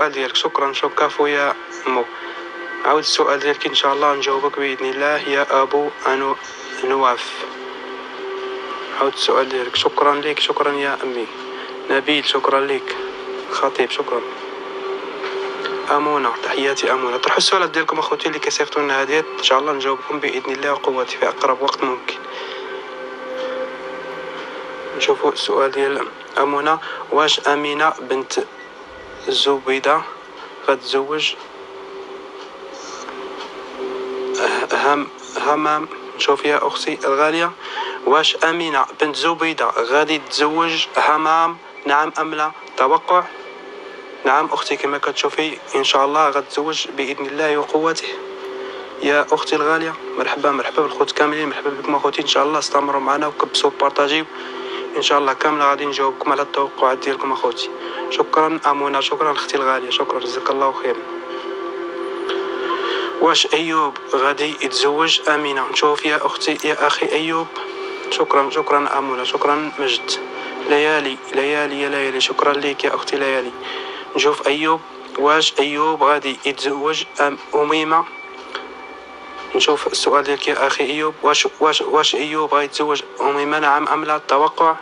السؤال ديالك. شكرا كافو يا مو. عاود السؤال ديالك ان شاء الله نجاوبك باذن الله يا ابو نواف. عاود السؤال ديالك. شكرا لك. شكرا يا امي. نبيل شكرا لك. خطيب شكرا. امونه تحياتي امونه. طرحوا السؤال ديالكم اخوتي اللي كيصيفطونا هديات ان شاء الله نجاوبكم باذن الله وقوتي في اقرب وقت ممكن. نشوفوا السؤال ديال امونه. واش امينه بنت الزبيده غتزوج همام؟ نشوف يا اختي الغاليه. واش امينه بنت زبيده غادي تزوج همام، نعم ام لا؟ توقع. نعم اختي كما كتشوفي ان شاء الله غتزوج باذن الله وقوته يا اختي الغاليه. مرحبا مرحبا بالخوت كاملين. مرحبا بكم اخوتي. ان شاء الله استمروا معنا وكبسوا بارطاجيو ان شاء الله كامله غادي نجاوبكم على التوقعات ديالكم اخوتي. شكرا امونه. شكرا اختي الغاليه. شكرا جزاك الله خيرا. واش ايوب غادي يتزوج امينه؟ نشوف يا اختي يا اخي ايوب. شكرا امونه. شكرا مجد. ليالي يا ليالي. شكرا ليك يا اختي ليالي. نشوف ايوب. واش ايوب غادي يتزوج اميمه؟ نشوف السؤال ديالك يا اخي ايوب. واش ايوب غادي يتزوج اميمه، نعم ام لا؟ التوقع.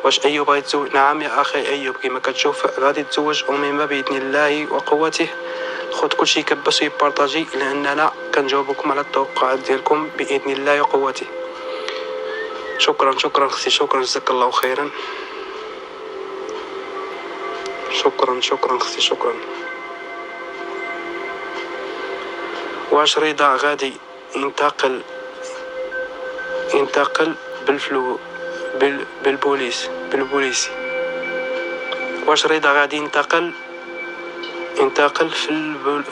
واش ايوب غادي يتزوج؟ نعم يا اخي ايوب كما كتشوف غادي يتزوج اميمه باذن الله وقوته. خذ كلشي يكبس ويبارطاجي لاننا كنجاوبكم على التوقعات ديالكم باذن الله وقوته. شكرا اختي. شكرا جزاك الله خيرا. شكرا اختي. شكرا. واش رضا غادي ينتقل بالبوليس؟ واش رضا غادي ينتقل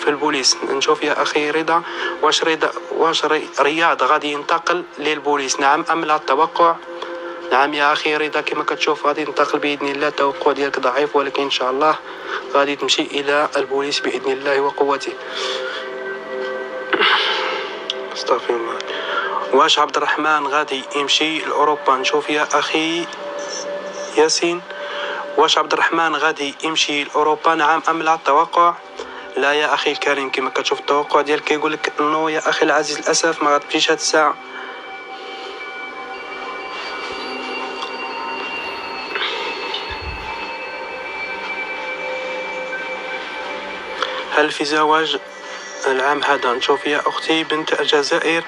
في البوليس؟ نشوف يا اخي رضا. واش رياض غادي ينتقل للبوليس، نعم ام لا؟ التوقع. نعم يا اخي رضا كما كتشوف غادي ينتقل باذن الله. التوقع ديالك ضعيف ولكن ان شاء الله غادي تمشي الى البوليس باذن الله وقوته. استغفر الله. واش عبد الرحمن غادي يمشي لاوروبا؟ نشوف يا اخي ياسين. واش عبد الرحمن غادي يمشي لاوروبا، نعم ام لا؟ التوقع. لا يا اخي الكريم كما كتشوف التوقع ديالك كيقول لك انه يا اخي العزيز للاسف ما غتمشيش هاد الساعه. هل في زواج العام هذا؟ نشوف يا اختي بنت الجزائر.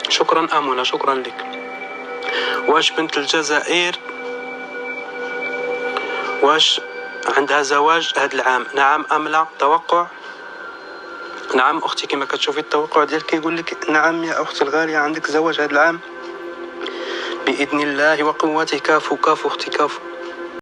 شكرا امونه. شكرا لك. واش بنت الجزائر واش عندها زواج هذا العام، نعم ام لا؟ توقع. نعم اختي كما كتشوفي التوقع ديالك كيقول لك نعم يا اختي الغاليه عندك زواج هذا العام باذن الله وقوته. كافو اختي كافو.